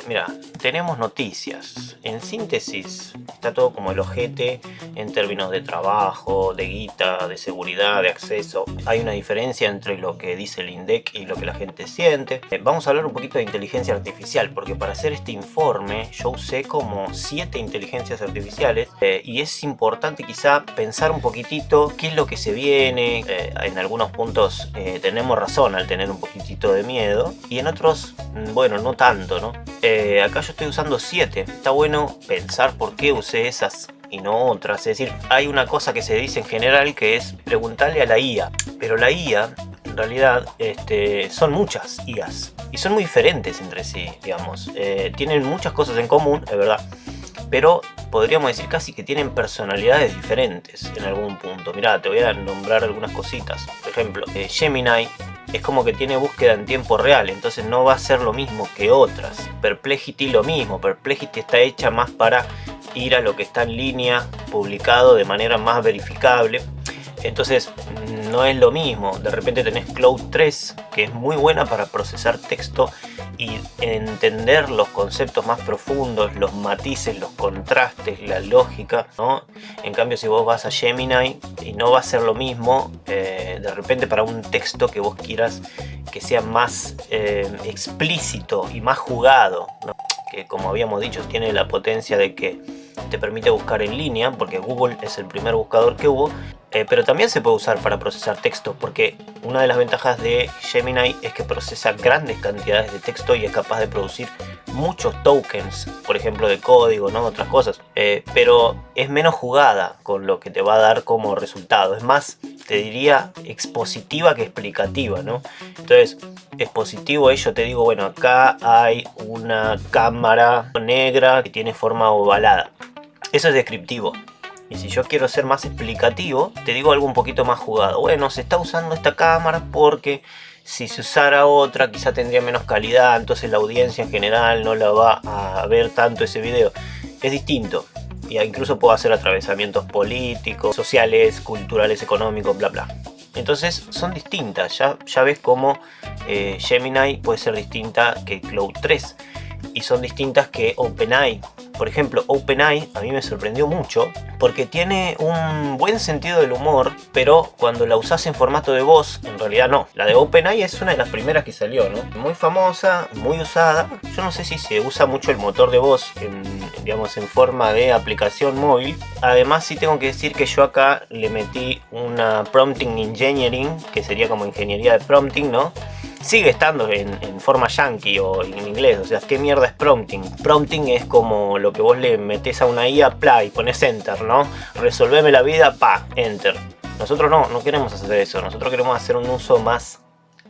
Mira, tenemos noticias. En síntesis, está todo como el ojete en términos de trabajo, de guita, de seguridad, de acceso. Hay una diferencia entre lo que dice el INDEC y lo que la gente siente. Vamos a hablar un poquito de inteligencia artificial, porque para hacer este informe yo usé como 7 inteligencias artificiales y es importante quizá pensar un poquitito qué es lo que se viene. En algunos puntos tenemos razón al tener un poquitito de miedo y en otros, bueno, no tanto, ¿no? Acá yo estoy usando 7. Está bueno pensar por qué usé esas y no otras. Es decir, hay una cosa que se dice en general que es preguntarle a la IA, pero la IA en realidad son muchas IAs y son muy diferentes entre sí, digamos. Tienen muchas cosas en común, es verdad, pero podríamos decir casi que tienen personalidades diferentes en algún punto. Mirá, te voy a nombrar algunas cositas. Por ejemplo, Gemini es como que tiene búsqueda en tiempo real, entonces no va a ser lo mismo que otras. Perplexity lo mismo, Perplexity está hecha más para ir a lo que está en línea, publicado de manera más verificable. Entonces no es lo mismo. De repente tenés Claude 3, que es muy buena para procesar texto y entender los conceptos más profundos, los matices, los contrastes, la lógica, ¿no? En cambio, si vos vas a Gemini y no va a ser lo mismo, de repente para un texto que vos quieras que sea más explícito y más jugado, ¿no? Que como habíamos dicho tiene la potencia de que te permite buscar en línea, porque Google es el primer buscador que hubo, pero también se puede usar para procesar texto, porque una de las ventajas de Gemini es que procesa grandes cantidades de texto y es capaz de producir muchos tokens, por ejemplo de código, ¿no? Otras cosas, pero es menos jugada con lo que te va a dar como resultado, es más, te diría, expositiva que explicativa, ¿no? Entonces, expositivo es, yo te digo, bueno, acá hay una cámara negra que tiene forma ovalada. Eso es descriptivo. Y si yo quiero ser más explicativo, te digo algo un poquito más jugado. Bueno, se está usando esta cámara porque si se usara otra quizá tendría menos calidad, entonces la audiencia en general no la va a ver tanto ese video. Es distinto. Y incluso puedo hacer atravesamientos políticos, sociales, culturales, económicos, bla bla. Entonces son distintas. Ya ves cómo Gemini puede ser distinta que Claude 3. Y son distintas que OpenAI. Por ejemplo, OpenAI a mí me sorprendió mucho porque tiene un buen sentido del humor, pero cuando la usas en formato de voz, en realidad no. La de OpenAI es una de las primeras que salió, ¿no? Muy famosa, muy usada. Yo no sé si se usa mucho el motor de voz digamos, en forma de aplicación móvil. Además, sí tengo que decir que yo acá le metí una prompting engineering, que sería como ingeniería de prompting, ¿no? Sigue estando en forma yankee o en inglés, o sea, ¿qué mierda es prompting? Prompting es como lo que vos le metés a una IA, play, pones enter, ¿no? Resolveme la vida, pa, enter. Nosotros no queremos hacer eso, nosotros queremos hacer un uso más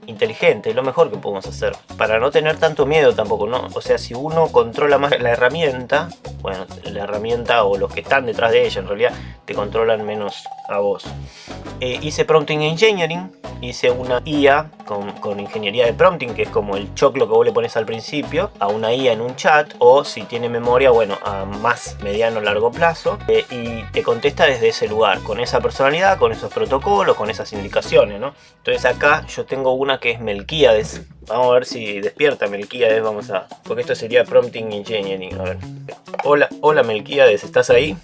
inteligente, es lo mejor que podemos hacer, para no tener tanto miedo tampoco, ¿no? O sea, si uno controla más la herramienta, bueno, la herramienta o los que están detrás de ella en realidad te controlan menos a vos. Hice prompting engineering, hice una IA con ingeniería de prompting, que es como el choclo que vos le pones al principio a una IA en un chat, o si tiene memoria, bueno, a más mediano o largo plazo, y te contesta desde ese lugar, con esa personalidad, con esos protocolos, con esas indicaciones, ¿no? Entonces acá yo tengo una que es Melquíades. Vamos a ver si despierta Melquíades, porque esto sería prompting engineering. A ver. Hola Melquíades, ¿estás ahí?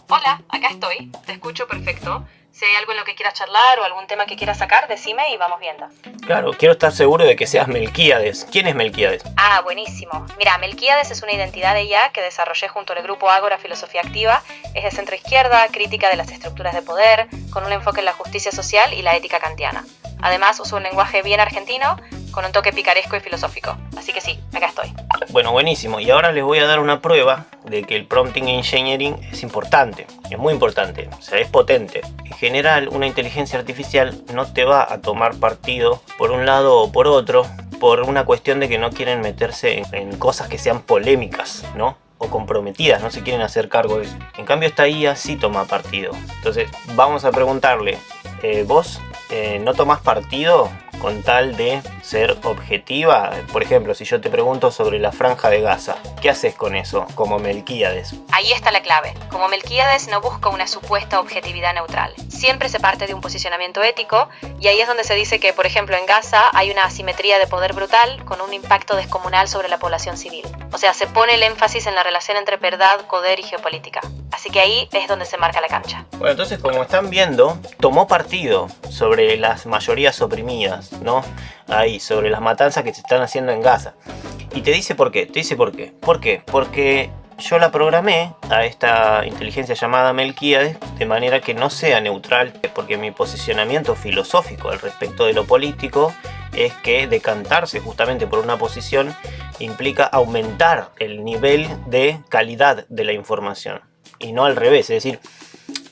Hola, acá estoy, te escucho perfecto. Si hay algo en lo que quieras charlar o algún tema que quieras sacar, decime y vamos viendo. Claro, quiero estar seguro de que seas Melquíades. ¿Quién es Melquíades? Ah, buenísimo. Mira, Melquíades es una identidad de IA que desarrollé junto al grupo Ágora Filosofía Activa. Es de centro izquierda, crítica de las estructuras de poder, con un enfoque en la justicia social y la ética kantiana. Además, uso un lenguaje bien argentino, con un toque picaresco y filosófico. Así que sí, acá estoy. Bueno, buenísimo. Y ahora les voy a dar una prueba de que el prompting engineering es importante. Es muy importante. O sea, es potente. En general, una inteligencia artificial no te va a tomar partido por un lado o por otro por una cuestión de que no quieren meterse en cosas que sean polémicas, ¿no? O comprometidas, no se quieren hacer cargo de eso. En cambio, esta IA sí toma partido. Entonces, vamos a preguntarle, ¿vos no tomás partido con tal de ser objetiva. Por ejemplo, si yo te pregunto sobre la Franja de Gaza, ¿qué haces con eso como Melquíades? Ahí está la clave. Como Melquíades no busca una supuesta objetividad neutral. Siempre se parte de un posicionamiento ético y ahí es donde se dice que, por ejemplo, en Gaza hay una asimetría de poder brutal con un impacto descomunal sobre la población civil. O sea, se pone el énfasis en la relación entre verdad, poder y geopolítica. Así que ahí es donde se marca la cancha. Bueno, entonces, como están viendo, tomó partido sobre las mayorías oprimidas, ¿no? Ahí, sobre las matanzas que se están haciendo en Gaza. Y te dice por qué, ¿Por qué? Porque yo la programé a esta inteligencia llamada Melquíades de manera que no sea neutral, porque mi posicionamiento filosófico al respecto de lo político es que decantarse justamente por una posición implica aumentar el nivel de calidad de la información y no al revés. Es decir,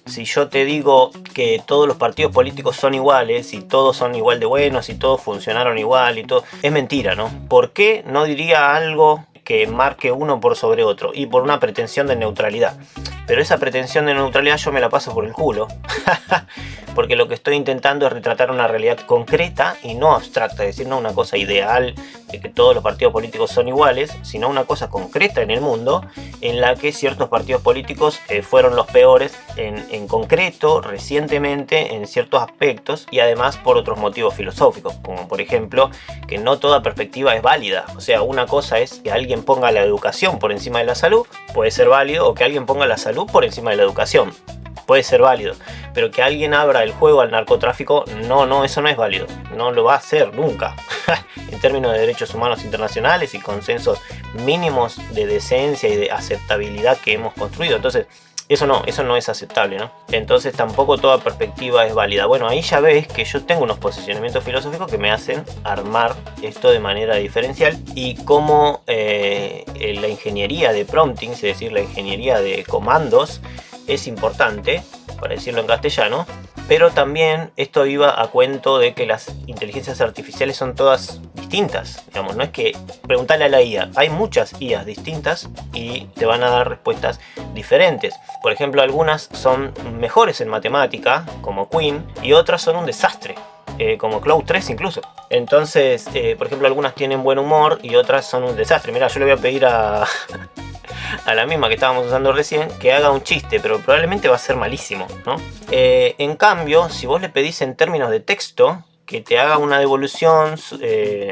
si yo te digo que todos los partidos políticos son iguales y todos son igual de buenos y todos funcionaron igual y todo, es mentira, ¿no? ¿Por qué no diría algo que marque uno por sobre otro? Y por una pretensión de neutralidad. Pero esa pretensión de neutralidad yo me la paso por el culo. Porque lo que estoy intentando es retratar una realidad concreta y no abstracta. Es decir, no una cosa ideal de que todos los partidos políticos son iguales, sino una cosa concreta en el mundo en la que ciertos partidos políticos fueron los peores en concreto, recientemente, en ciertos aspectos y además por otros motivos filosóficos, como por ejemplo que no toda perspectiva es válida. O sea, una cosa es que alguien ponga la educación por encima de la salud, puede ser válido, o que alguien ponga la salud por encima de la educación, puede ser válido, pero que alguien abra el juego al narcotráfico, no, eso no es válido, no lo va a hacer nunca. En términos de derechos humanos internacionales y consensos mínimos de decencia y de aceptabilidad que hemos construido, entonces eso no es aceptable, ¿no? Entonces tampoco toda perspectiva es válida. Bueno, ahí ya ves que yo tengo unos posicionamientos filosóficos que me hacen armar esto de manera diferencial y cómo la ingeniería de prompting, es decir, la ingeniería de comandos, es importante, para decirlo en castellano, pero también esto iba a cuento de que las inteligencias artificiales son todas distintas. Digamos, no es que preguntarle a la IA, hay muchas IAs distintas y te van a dar respuestas diferentes. Por ejemplo, algunas son mejores en matemática, como Queen, y otras son un desastre, como Cloud 3 incluso. Entonces, por ejemplo, algunas tienen buen humor y otras son un desastre. Mira, yo le voy a pedir a la misma que estábamos usando recién que haga un chiste, pero probablemente va a ser malísimo, ¿no? En cambio, si vos le pedís en términos de texto que te haga una devolución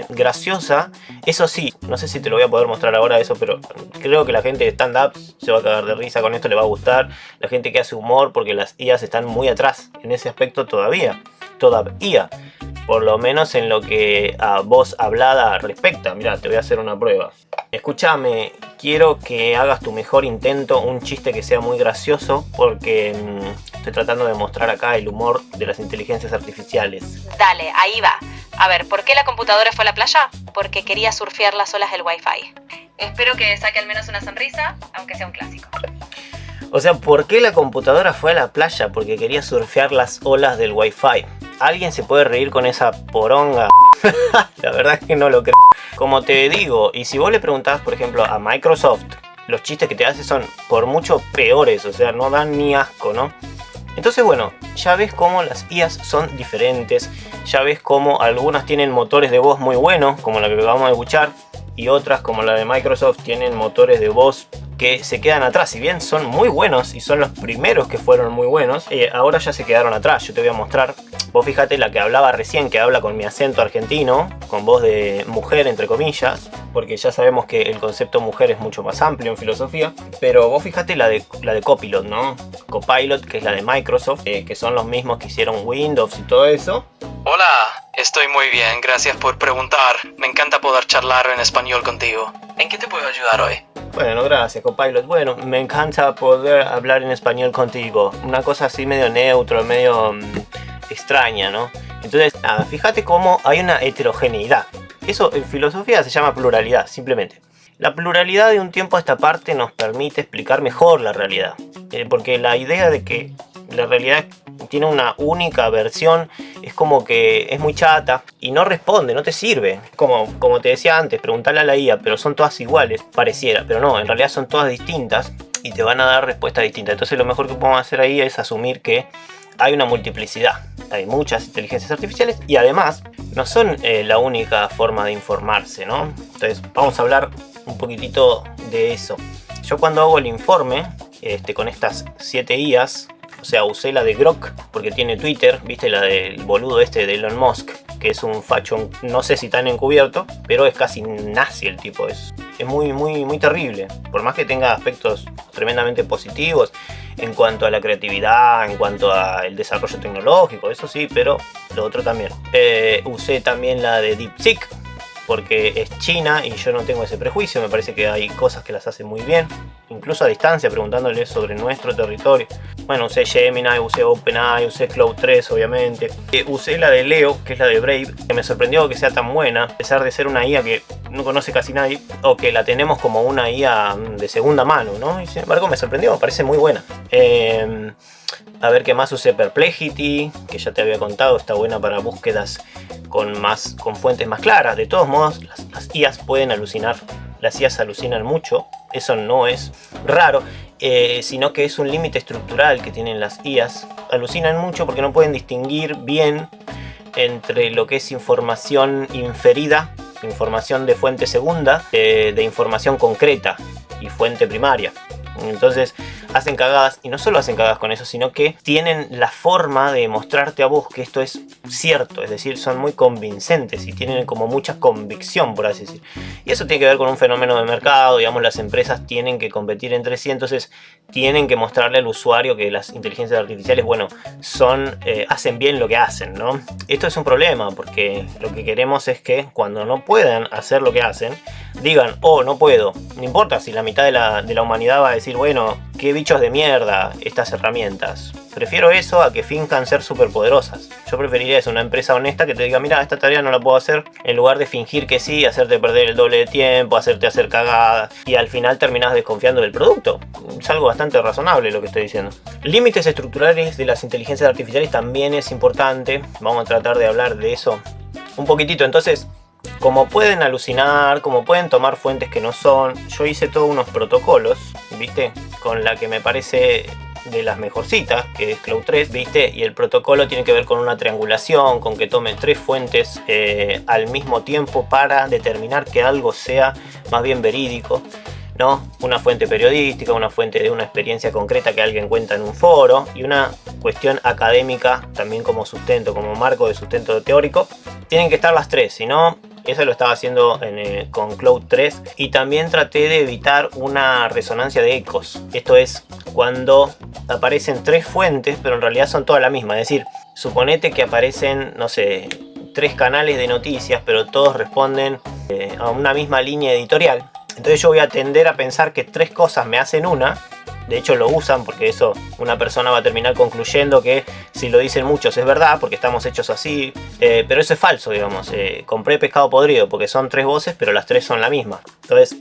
graciosa, eso sí, no sé si te lo voy a poder mostrar ahora eso, pero creo que la gente de stand-up se va a cagar de risa con esto, le va a gustar. La gente que hace humor, porque las IAs están muy atrás en ese aspecto todavía, por lo menos en lo que a voz hablada respecta. Mirá, te voy a hacer una prueba. Escúchame, quiero que hagas tu mejor intento, un chiste que sea muy gracioso, porque estoy tratando de mostrar acá el humor de las inteligencias artificiales. Dale, ahí va. A ver, ¿por qué la computadora fue a la playa? Porque quería surfear las olas del Wi-Fi. Espero que saque al menos una sonrisa, aunque sea un clásico. O sea, ¿por qué la computadora fue a la playa? Porque quería surfear las olas del Wi-Fi. ¿Alguien se puede reír con esa poronga? La verdad es que no lo creo. Como te digo, y si vos le preguntás, por ejemplo, a Microsoft, los chistes que te hace son por mucho peores, o sea, no dan ni asco, ¿no? Entonces, bueno, ya ves cómo las IAs son diferentes, ya ves cómo algunas tienen motores de voz muy buenos, como la que acabamos de escuchar, y otras, como la de Microsoft, tienen motores de voz que se quedan atrás. Si bien son muy buenos y son los primeros que fueron muy buenos, ahora ya se quedaron atrás. Yo te voy a mostrar. Vos fíjate la que hablaba recién, que habla con mi acento argentino, con voz de mujer entre comillas, porque ya sabemos que el concepto mujer es mucho más amplio en filosofía. Pero vos fíjate la de Copilot, ¿no? Copilot, que es la de Microsoft, que son los mismos que hicieron Windows y todo eso. Hola, estoy muy bien, gracias por preguntar. Me encanta poder charlar en español contigo. ¿En qué te puedo ayudar hoy? Bueno, gracias, Copilot. Bueno, me encanta poder hablar en español contigo. Una cosa así medio neutro, medio extraña, ¿no? Entonces, fíjate cómo hay una heterogeneidad. Eso en filosofía se llama pluralidad, simplemente. La pluralidad de un tiempo a esta parte nos permite explicar mejor la realidad. Porque la idea de que la realidad tiene una única versión es como que es muy chata y no responde, no te sirve. Como te decía antes, preguntarle a la IA, pero son todas iguales, pareciera, pero no, en realidad son todas distintas y te van a dar respuestas distintas. Entonces lo mejor que podemos hacer ahí es asumir que hay una multiplicidad. Hay muchas inteligencias artificiales y además no son la única forma de informarse, ¿no? Entonces vamos a hablar un poquitito de eso. Yo cuando hago el informe con estas 7 IAs, o sea, usé la de Grok porque tiene Twitter, viste, la del boludo este de Elon Musk, que es un facho, no sé si tan encubierto, pero es casi nazi el tipo, es muy terrible. Por más que tenga aspectos tremendamente positivos en cuanto a la creatividad, en cuanto al desarrollo tecnológico, eso sí, pero lo otro también. Usé también la de DeepSeek, porque es China y yo no tengo ese prejuicio, me parece que hay cosas que las hacen muy bien, incluso a distancia, preguntándoles sobre nuestro territorio. Bueno, usé Gemini, usé OpenAI, usé Cloud 3 obviamente. Usé la de Leo, que es la de Brave, que me sorprendió que sea tan buena, a pesar de ser una IA que no conoce casi nadie, o que la tenemos como una IA de segunda mano, ¿no? Y sin embargo me sorprendió, me parece muy buena. A ver qué más usé. Perplexity, que ya te había contado, está buena para búsquedas con fuentes más claras. De todos modos, las IAs pueden alucinar. Las IAs alucinan mucho, eso no es raro, sino que es un límite estructural que tienen las IAs. Alucinan mucho porque no pueden distinguir bien entre lo que es información inferida, información de fuente segunda, de información concreta y fuente primaria. Entonces hacen cagadas, y no solo hacen cagadas con eso, sino que tienen la forma de mostrarte a vos que esto es cierto, es decir, son muy convincentes y tienen como mucha convicción, por así decir. Y eso tiene que ver con un fenómeno de mercado, digamos, las empresas tienen que competir entre sí, entonces tienen que mostrarle al usuario que las inteligencias artificiales, bueno, hacen bien lo que hacen, ¿no? Esto es un problema, porque lo que queremos es que cuando no puedan hacer lo que hacen, digan, oh, no puedo, no importa si la mitad de la humanidad va a decir, bueno, qué bichos de mierda estas herramientas. Prefiero eso a que finjan ser superpoderosas. Yo preferiría eso, una empresa honesta que te diga, mira, esta tarea no la puedo hacer, en lugar de fingir que sí, hacerte perder el doble de tiempo, hacerte hacer cagadas, y al final terminás desconfiando del producto. Es algo bastante razonable lo que estoy diciendo. Límites estructurales de las inteligencias artificiales también es importante. Vamos a tratar de hablar de eso un poquitito. Entonces, como pueden alucinar, como pueden tomar fuentes que no son, yo hice todos unos protocolos, ¿viste? Con la que me parece de las mejorcitas, que es Cloud 3, ¿viste? Y el protocolo tiene que ver con una triangulación, con que tome 3 fuentes al mismo tiempo para determinar que algo sea más bien verídico, ¿no? Una fuente periodística, una fuente de una experiencia concreta que alguien cuenta en un foro y una cuestión académica también como sustento, como marco de sustento teórico. Tienen que estar las 3, si no... Eso lo estaba haciendo con Cloud 3 y también traté de evitar una resonancia de ecos. Esto es cuando aparecen 3 fuentes pero en realidad son todas la misma. Es decir, suponete que aparecen, no sé, 3 canales de noticias pero todos responden a una misma línea editorial. Entonces yo voy a tender a pensar que 3 cosas me hacen una. De hecho lo usan porque eso una persona va a terminar concluyendo que si lo dicen muchos es verdad porque estamos hechos así, pero eso es falso, digamos. Compré pescado podrido porque son 3 voces pero las 3 son la misma. Entonces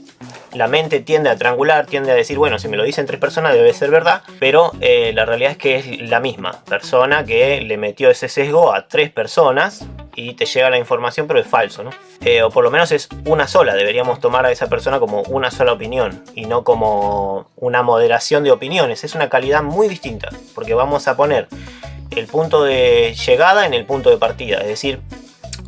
la mente tiende a triangular, tiende a decir, bueno, si me lo dicen 3 personas debe ser verdad, pero la realidad es que es la misma persona que le metió ese sesgo a 3 personas y te llega la información pero es falso, ¿no? O por lo menos es una sola, deberíamos tomar a esa persona como una sola opinión y no como una moderación de opiniones. Es una calidad muy distinta porque vamos a poner el punto de llegada en el punto de partida, es decir,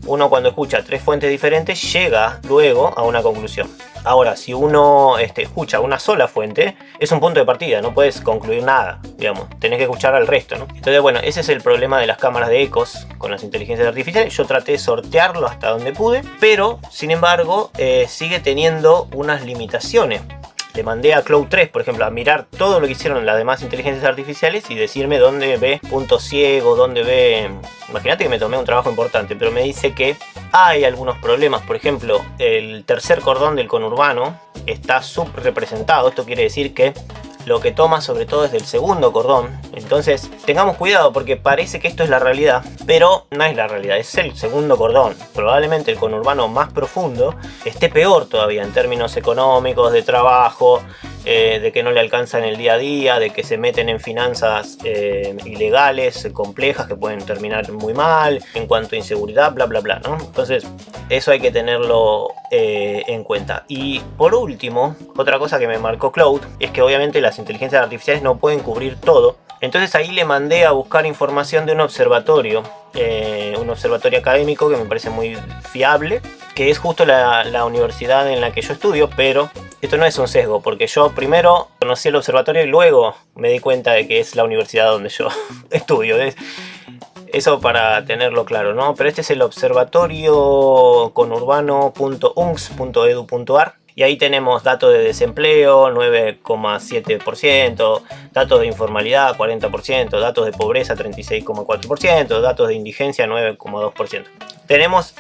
uno cuando escucha 3 fuentes diferentes llega luego a una conclusión. Ahora, si uno escucha una sola fuente, es un punto de partida, no puedes concluir nada, digamos, tenés que escuchar al resto, ¿no? Entonces, bueno, ese es el problema de las cámaras de ecos con las inteligencias artificiales. Yo traté de sortearlo hasta donde pude, pero, sin embargo, sigue teniendo unas limitaciones. Le mandé a Cloud 3, por ejemplo, a mirar todo lo que hicieron las demás inteligencias artificiales y decirme dónde ve puntos ciegos, dónde ve... Imagínate que me tomé un trabajo importante, pero me dice que hay algunos problemas. Por ejemplo, el tercer cordón del conurbano está subrepresentado. Esto quiere decir que lo que toma sobre todo es del segundo cordón. Entonces tengamos cuidado porque parece que esto es la realidad, pero no es la realidad, es el segundo cordón. Probablemente el conurbano más profundo esté peor todavía en términos económicos, de trabajo, de que no le alcanza en el día a día, de que se meten en finanzas ilegales, complejas, que pueden terminar muy mal, en cuanto a inseguridad, bla bla bla, ¿no? Entonces eso hay que tenerlo en cuenta. Y por último, otra cosa que me marcó Cloud es que obviamente las inteligencias artificiales no pueden cubrir todo. Entonces ahí le mandé a buscar información de un observatorio académico que me parece muy fiable, que es justo la universidad en la que yo estudio, pero esto no es un sesgo, porque yo primero conocí el observatorio y luego me di cuenta de que es la universidad donde yo estudio. Eso para tenerlo claro, ¿no? Pero este es el observatorio conurbano.uncs.edu.ar. Y ahí tenemos datos de desempleo, 9,7%, datos de informalidad, 40%, datos de pobreza, 36,4%, datos de indigencia, 9,2%. Tenemos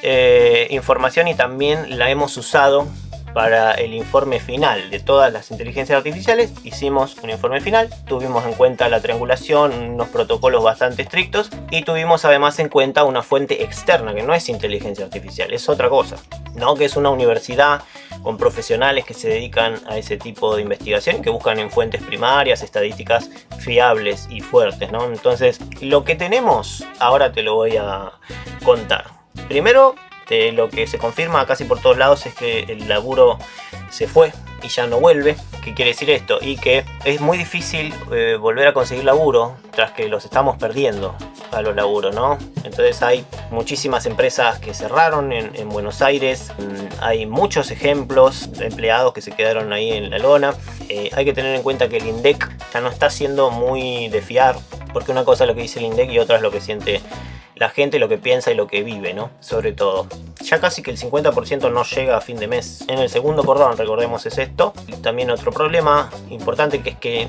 información y también la hemos usado para el informe final de todas las inteligencias artificiales. Hicimos un informe final, tuvimos en cuenta la triangulación, unos protocolos bastante estrictos y tuvimos además en cuenta una fuente externa que no es inteligencia artificial, es otra cosa, ¿no? Que es una universidad con profesionales que se dedican a ese tipo de investigación y que buscan en fuentes primarias estadísticas fiables y fuertes, ¿no? Entonces, lo que tenemos ahora te lo voy a contar. Primero, lo que se confirma casi por todos lados es que el laburo se fue y ya no vuelve. ¿Qué quiere decir esto? Y que es muy difícil volver a conseguir laburo tras que los estamos perdiendo a los laburos, ¿no? Entonces hay muchísimas empresas que cerraron en Buenos Aires. Hay muchos ejemplos de empleados que se quedaron ahí en la lona. Hay que tener en cuenta que el INDEC ya no está siendo muy de fiar, porque una cosa es lo que dice el INDEC y otra es lo que siente la gente, lo que piensa y lo que vive, ¿no? Sobre todo. Ya casi que el 50% no llega a fin de mes. En el segundo cordón, recordemos, es esto. Y también otro problema importante, que es que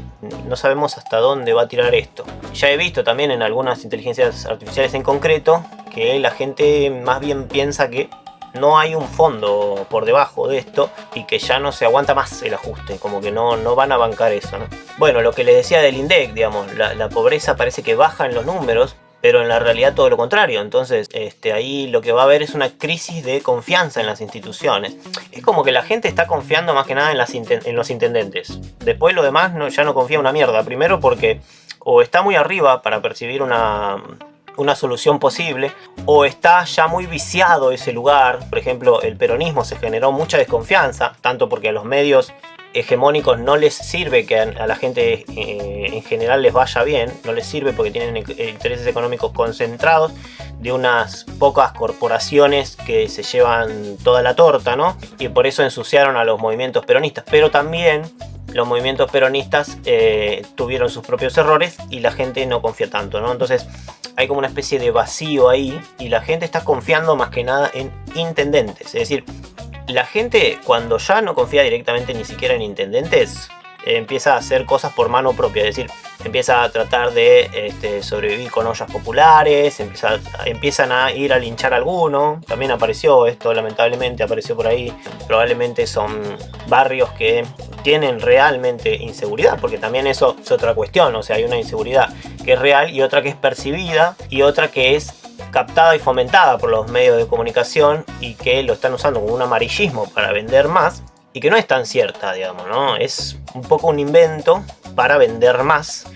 no sabemos hasta dónde va a tirar esto. Ya he visto también en algunas inteligencias artificiales en concreto que la gente más bien piensa que no hay un fondo por debajo de esto y que ya no se aguanta más el ajuste, como que no van a bancar eso, ¿no? Bueno, lo que les decía del INDEC, digamos, la pobreza parece que baja en los números, pero en la realidad todo lo contrario. Entonces ahí lo que va a haber es una crisis de confianza en las instituciones. Es como que la gente está confiando más que nada en los intendentes. Después lo demás ya no confía una mierda. Primero porque o está muy arriba para percibir una solución posible, o está ya muy viciado ese lugar. Por ejemplo, el peronismo se generó mucha desconfianza, tanto porque a los medios hegemónicos no les sirve que a la gente en general les vaya bien, no les sirve porque tienen intereses económicos concentrados de unas pocas corporaciones que se llevan toda la torta, ¿no? Y por eso ensuciaron a los movimientos peronistas, pero también los movimientos peronistas tuvieron sus propios errores y la gente no confía tanto, ¿no? Entonces hay como una especie de vacío ahí y la gente está confiando más que nada en intendentes. Es decir, la gente cuando ya no confía directamente ni siquiera en intendentes, empieza a hacer cosas por mano propia. Es decir, empieza a tratar de sobrevivir con ollas populares, empiezan a ir a linchar a alguno. También apareció esto, lamentablemente apareció por ahí. Probablemente son barrios que tienen realmente inseguridad, porque también eso es otra cuestión. O sea, hay una inseguridad que es real y otra que es percibida y otra que es captada y fomentada por los medios de comunicación y que lo están usando como un amarillismo para vender más y que no es tan cierta, digamos, ¿no? Es un poco un invento para vender más,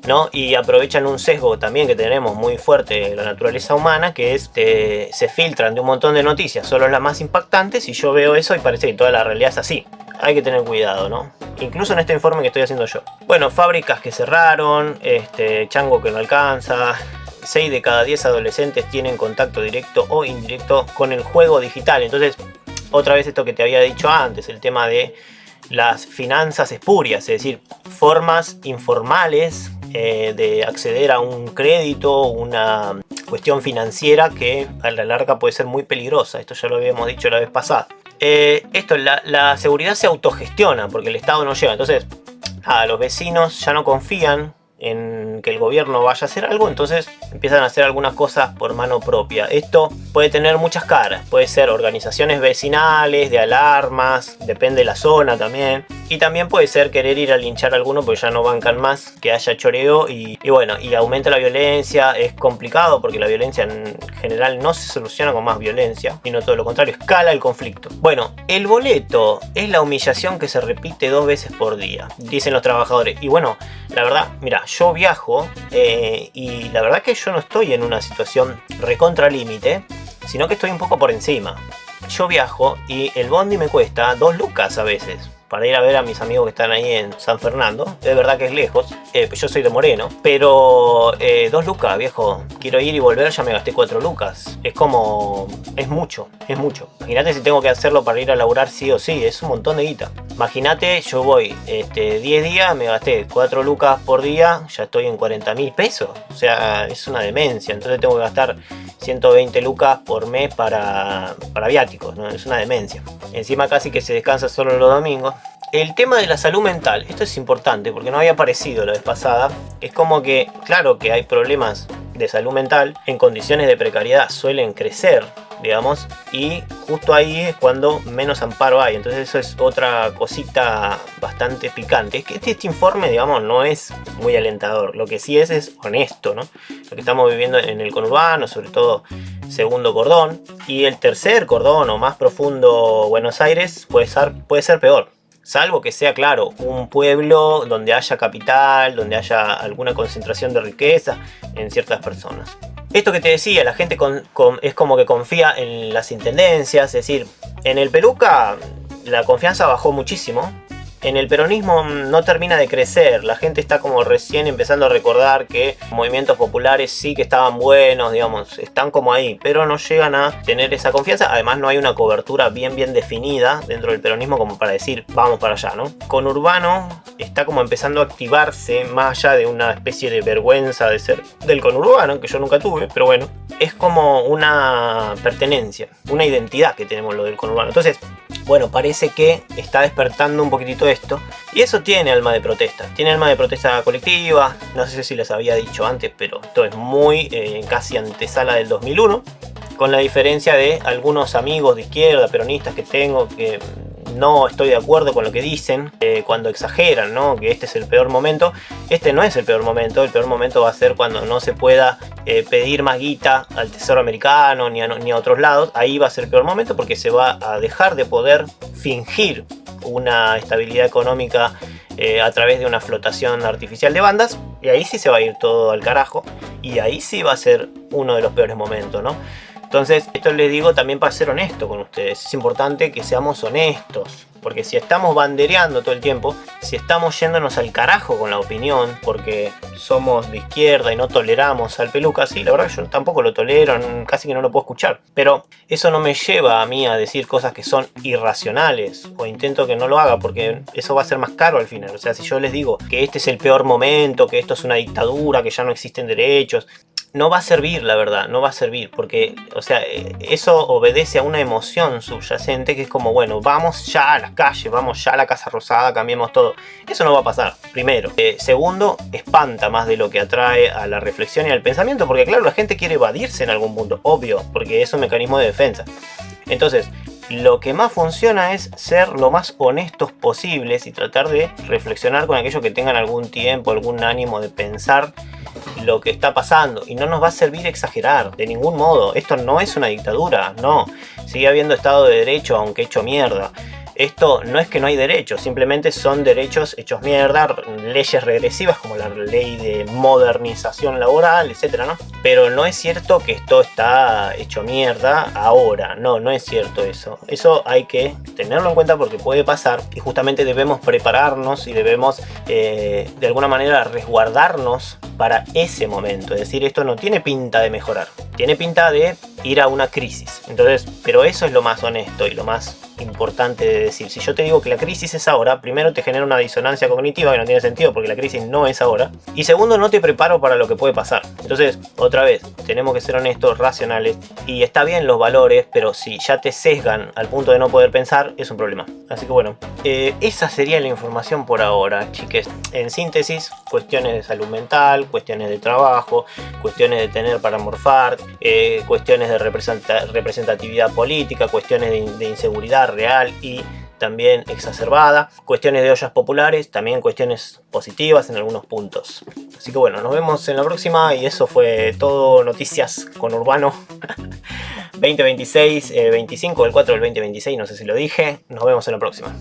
¿no? Y aprovechan un sesgo también que tenemos muy fuerte en la naturaleza humana, que es que se filtran de un montón de noticias, solo las más impactantes, y yo veo eso y parece que toda la realidad es así. Hay que tener cuidado, ¿no? Incluso en este informe que estoy haciendo yo. Bueno, fábricas que cerraron, chango que no alcanza. 6 de cada 10 adolescentes tienen contacto directo o indirecto con el juego digital. Entonces, otra vez esto que te había dicho antes, el tema de las finanzas espurias, es decir, formas informales de acceder a un crédito, una cuestión financiera que a la larga puede ser muy peligrosa. Esto ya lo habíamos dicho la vez pasada. La seguridad se autogestiona porque el Estado no llega. Entonces, los vecinos ya no confían en que el gobierno vaya a hacer algo, entonces empiezan a hacer algunas cosas por mano propia. Esto puede tener muchas caras, puede ser organizaciones vecinales, de alarmas, depende de la zona también, Y también puede ser querer ir a linchar a alguno porque ya no bancan más que haya choreo y bueno, y aumenta la violencia. Es complicado porque la violencia en general no se soluciona con más violencia, sino todo lo contrario, escala el conflicto. Bueno, el boleto es la humillación que se repite 2 veces por día, dicen los trabajadores. Y bueno, la verdad, mira, yo viajo y la verdad que yo no estoy en una situación recontra límite, sino que estoy un poco por encima. Yo viajo y el bondi me cuesta 2 lucas a veces para ir a ver a mis amigos que están ahí en San Fernando. Es verdad que es lejos, yo soy de Moreno, pero 2 lucas, viejo. Quiero ir y volver, ya me gasté 4 lucas. Es como... es mucho, es mucho. Imagínate si tengo que hacerlo para ir a laburar sí o sí, es un montón de guita. Imagínate, yo voy 10 días, me gasté 4 lucas por día, ya estoy en 40.000 pesos. O sea, es una demencia. Entonces tengo que gastar 120 lucas por mes para viáticos, ¿no? Es una demencia. Encima casi que se descansa solo los domingos. El tema de la salud mental, esto es importante porque no había aparecido la vez pasada. Es como que, claro que hay problemas de salud mental, en condiciones de precariedad suelen crecer, digamos, y justo ahí es cuando menos amparo hay. Entonces eso es otra cosita bastante picante. Es que este informe, digamos, no es muy alentador. Lo que sí es honesto, ¿no? Lo que estamos viviendo en el conurbano, sobre todo segundo cordón, y el tercer cordón o más profundo Buenos Aires puede ser peor. Salvo que sea, claro, un pueblo donde haya capital, donde haya alguna concentración de riqueza en ciertas personas. Esto que te decía, la gente es como que confía en las intendencias, es decir, en el Peluca la confianza bajó muchísimo. En el peronismo no termina de crecer, la gente está como recién empezando a recordar que movimientos populares sí que estaban buenos, digamos, están como ahí, pero no llegan a tener esa confianza. Además no hay una cobertura bien definida dentro del peronismo como para decir vamos para allá, ¿no? Conurbano está como empezando a activarse más allá de una especie de vergüenza de ser del conurbano, que yo nunca tuve, pero bueno, es como una pertenencia, una identidad que tenemos lo del conurbano. Entonces, bueno, parece que está despertando un poquitito esto. Y eso tiene alma de protesta. Tiene alma de protesta colectiva. No sé si les había dicho antes, pero esto es muy casi antesala del 2001. Con la diferencia de algunos amigos de izquierda, peronistas que tengo, que no estoy de acuerdo con lo que dicen cuando exageran, ¿no? Que este es el peor momento. Este no es el peor momento. El peor momento va a ser cuando no se pueda pedir más guita al Tesoro Americano ni a otros lados. Ahí va a ser el peor momento porque se va a dejar de poder fingir una estabilidad económica a través de una flotación artificial de bandas. Y ahí sí se va a ir todo al carajo. Y ahí sí va a ser uno de los peores momentos, ¿no? Entonces, esto les digo también para ser honesto con ustedes. Es importante que seamos honestos. Porque si estamos bandereando todo el tiempo, si estamos yéndonos al carajo con la opinión, porque somos de izquierda y no toleramos al Peluca, sí, la verdad yo tampoco lo tolero, casi que no lo puedo escuchar. Pero eso no me lleva a mí a decir cosas que son irracionales, o intento que no lo haga, porque eso va a ser más caro al final. O sea, si yo les digo que este es el peor momento, que esto es una dictadura, que ya no existen derechos, no va a servir, la verdad, no va a servir, porque, o sea, eso obedece a una emoción subyacente que es como, bueno, vamos ya a las calles, vamos ya a la Casa Rosada, cambiemos todo. Eso no va a pasar, primero. Segundo, espanta más de lo que atrae a la reflexión y al pensamiento, porque claro, la gente quiere evadirse en algún punto, obvio, porque es un mecanismo de defensa. Entonces, lo que más funciona es ser lo más honestos posibles y tratar de reflexionar con aquellos que tengan algún tiempo, algún ánimo de pensar lo que está pasando. Y no nos va a servir exagerar de ningún modo. Esto no es una dictadura, no. Sigue habiendo Estado de Derecho, aunque hecho mierda. Esto no es que no hay derechos, simplemente son derechos hechos mierda, leyes regresivas como la ley de modernización laboral, etcétera, ¿no? Pero no es cierto que esto está hecho mierda ahora, no es cierto eso. Eso hay que tenerlo en cuenta porque puede pasar y justamente debemos prepararnos y debemos de alguna manera resguardarnos para ese momento. Es decir, esto no tiene pinta de mejorar, tiene pinta de ir a una crisis. Entonces, pero eso es lo más honesto y lo más importante de decir. Si yo te digo que la crisis es ahora, primero te genera una disonancia cognitiva que no tiene sentido porque la crisis no es ahora, y segundo no te preparo para lo que puede pasar. Entonces, otra vez, tenemos que ser honestos, racionales, y está bien los valores, pero si ya te sesgan al punto de no poder pensar, es un problema. Así que bueno, esa sería la información por ahora, chiques. En síntesis, cuestiones de salud mental, cuestiones de trabajo, cuestiones de tener para morfar, cuestiones de representatividad política, cuestiones de inseguridad real y también exacerbada. Cuestiones de ollas populares, también cuestiones positivas en algunos puntos. Así que bueno, nos vemos en la próxima y eso fue todo Noticias con Urbano 2026, 25 del 4 del 2026, no sé si lo dije. Nos vemos en la próxima.